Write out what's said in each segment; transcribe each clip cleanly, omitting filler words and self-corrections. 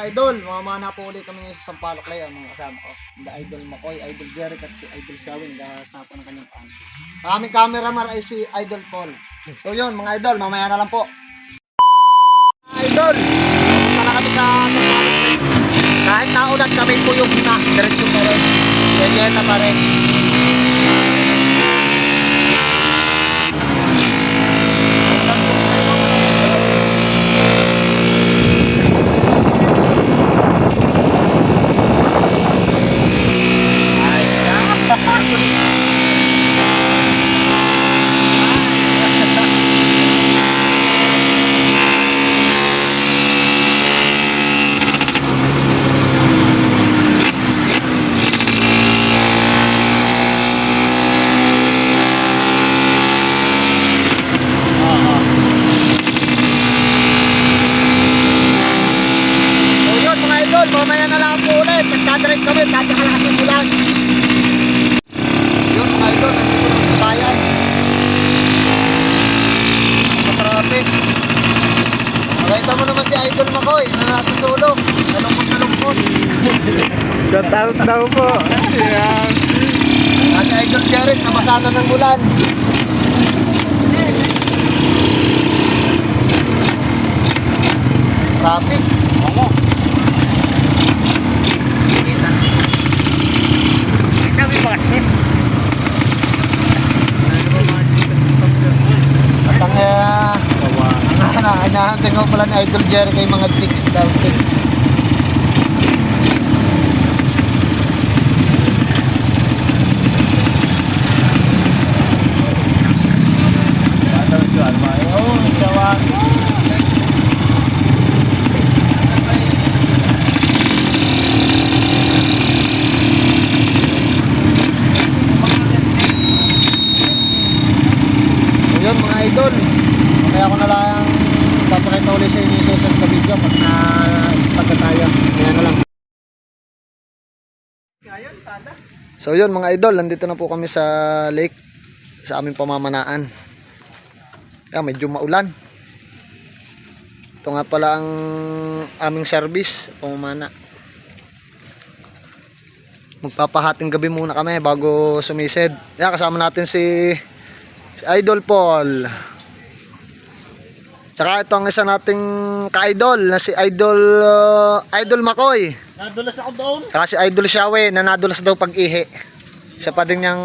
idol, mamana po ulit kami ngayon sa Sampaloc Lay, mga kasama ko. The Idol Makoy, Idol Jeric at si Idol Shawin, naghahanap ng kanyang pan. Ang aming cameraman ay si Idol Paul. So yun mga idol, mamaya na lang po. Idol, pumunta na kami sa Sampaloc Lay. Kahit naulat kami po yung na, diretso pa rin. Yeta pa rin. Mamaya na lang po ulit, nagdadrive kami, kakalakas yung ulan. Yun mga idol, nandito naman sa bayan. Matraffic. Makita mo naman si Idol Makoy na nasa sulong. Nalungkot na lungkot. Shout out daw po. Ayan. Nasi Idol Jeric, namasana ng ulan. Traffic. Oo. At ang hinahantay ko pala ni Idol Jerry kay mga chicks daw, chicks. So yun mga idol, kaya ako na lang papakita ulit sa inyo yung susunod na video pag na-spot na tayo. Kaya na lang. So yun mga idol, nandito na po kami sa lake sa aming pamamanaan. Kaya medyo maulan. Ito nga pala ang aming service, pamamana. Magpapahating gabi muna kami bago sumisid. Kaya kasama natin si Idol Paul. Tsaka ito ang isa nating ka-idol na si Idol Makoy. Nadulas ako doon. Tsaka si Idol Shawin na nadulas daw pag-ihi. Siya pa din niyang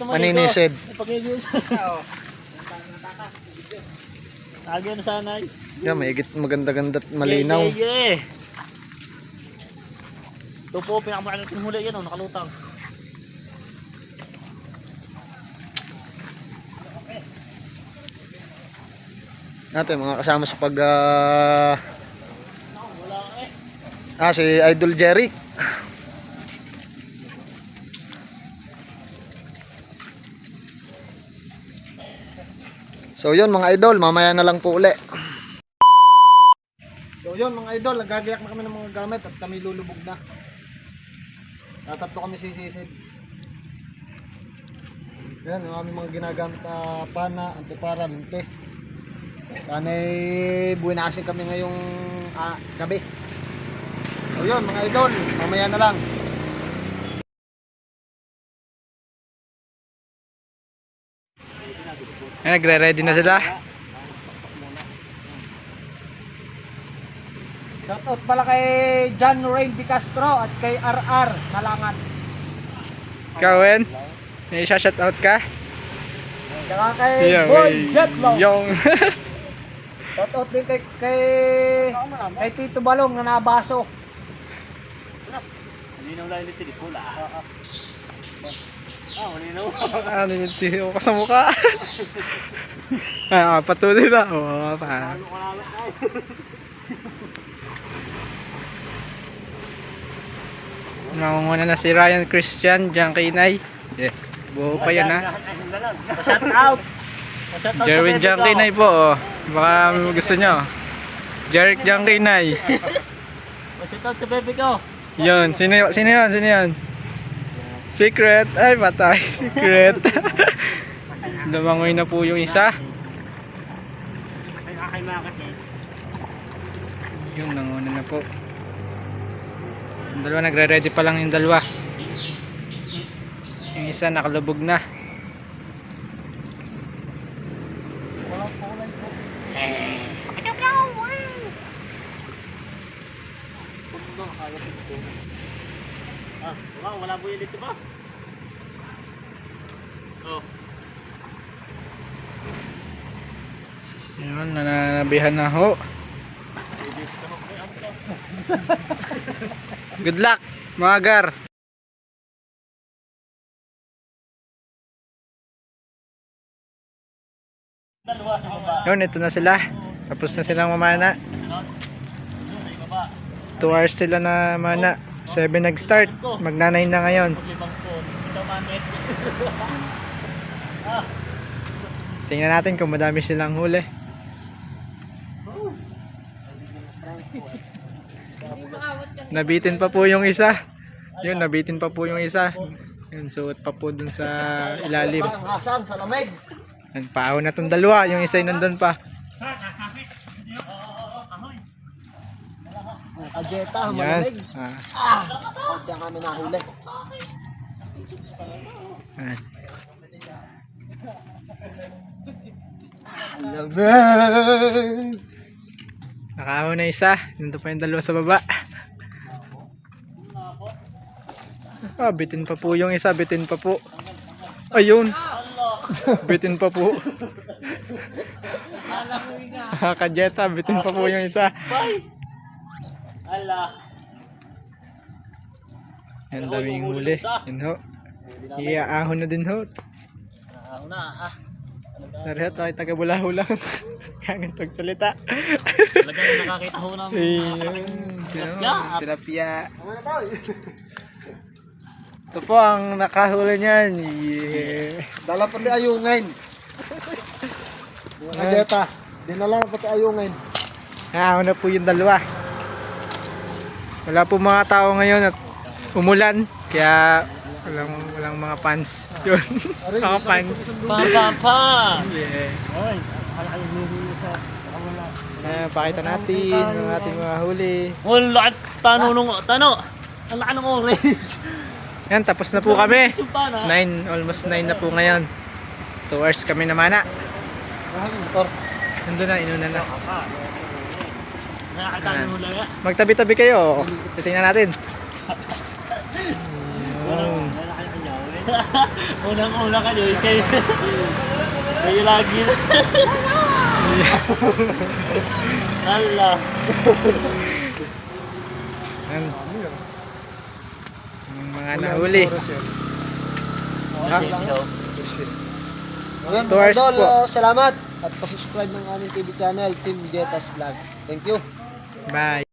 maninisid. Pag-iusan sa Tagay na sana. Yan, maigit maganda-ganda at malinaw. Ito po, pinakamakano ng huli yan, nakalutang. Natin mga kasama sa pag si Idol Jeric. So yun mga idol, mamaya na lang po uli. So yun mga idol, nagagayak na kami ng mga gamit at kami lulubog na. Tatatlo kami sisisid. Yan, yung aming mga ginagamit na pana, antipara, linte. Sana'y buwinasin kami ngayong gabi. So yun mga idol, mamaya na lang. Nagre-ready na sila. Shoutout pala kay John Rain Di Castro at kay RR Nalangan. Kawen, may isa-shoutout ka? Saka kay Boy Jetlow. Yung Shoutout din kay Tito Balong na nabaso. Hindi na wala yung pula. Malinaw. ano yung tiyo ka sa mukha? Patuloy na. Oo, pa. Nangunguna na si Ryan Christian, Diyan Kinay. Buo pa yan ha. Shout out. Jerwin Diyan Kinay po. Oh. Baka gusto nyo. Jeric Diyan Kinay. Shout out sa bebe ko. Yun, sino yun? Secret. Ay, patay. Secret. Lumangoy na po yung isa. Yun, nanguna na po. Yung dalawa nagre-ready pa lang yung dalawa. Yung isa nakalubog na. Walang kulay po. Ah, wow, wala po yun dito ba? Oh. Yun, nananabihan na ho. Good luck, mga gar. Dalawa sa baba. Yun, ito na sila. Tapos na silang mamana. Doon sa ibaba. 2 hours sila na mana. 7 nag-start. Magna-9 na ngayon. Paglimang po. Ikaw manit. Tingnan natin kung madami silang huli. Nabitin pa po yung isa. Yun, nabitin pa po yung isa. Yun, suot pa po dun sa ilalim. Ang hasang sa lamig. Yan, paaw na tong dalawa. Yung isa nandun pa. Ang kajeta, Yan. malamig. Ah, Pag diyan kami nahuli. yan. Lamig. Nakahon na isa. Nandun pa yung dalawa sa baba. Ah, bitin pa po yung isa. Bitin pa po. Ayun. Bitin pa po. Kajeta, bitin pa po yung isa. Bye! Ala. Yan, daming huli. Yan ho. Iaahon na din ho. Ako na, Narihat tayo taga-bulaho lang. Kangan pagsalita. Talagang nakakita ho ng Ayun. Tilapia. Ano na tayo? Ito po ang nakahuli niyan. Yeah. Dala pati ayungin. Yung kajeta. Dinala pati ayungin. Naahon na po yung dalawa. Wala po mga tao ngayon at umulan. Kaya walang mga fans. Yun. Mga fans. Pa! Yeah. Pakita natin ang ating mga huli. Wala, tano. Ang laki ng orange. Yan, tapos na po kami. Sumpana. 9, almost 9 na po ngayon. 2 hours kami na mana. Mahal motor. Nandun na, inuna na. Nakakita mo lang yan. Magtabi-tabi kayo. Titingnan natin. Unang-una ka doon. Kayo lagi na. Hala. Yan. Yung mga nahuli. Ngayon, 2 hours idol, po. salamat. At pasubscribe ng aming TV channel, Team Jetas Vlog. Thank you. Bye.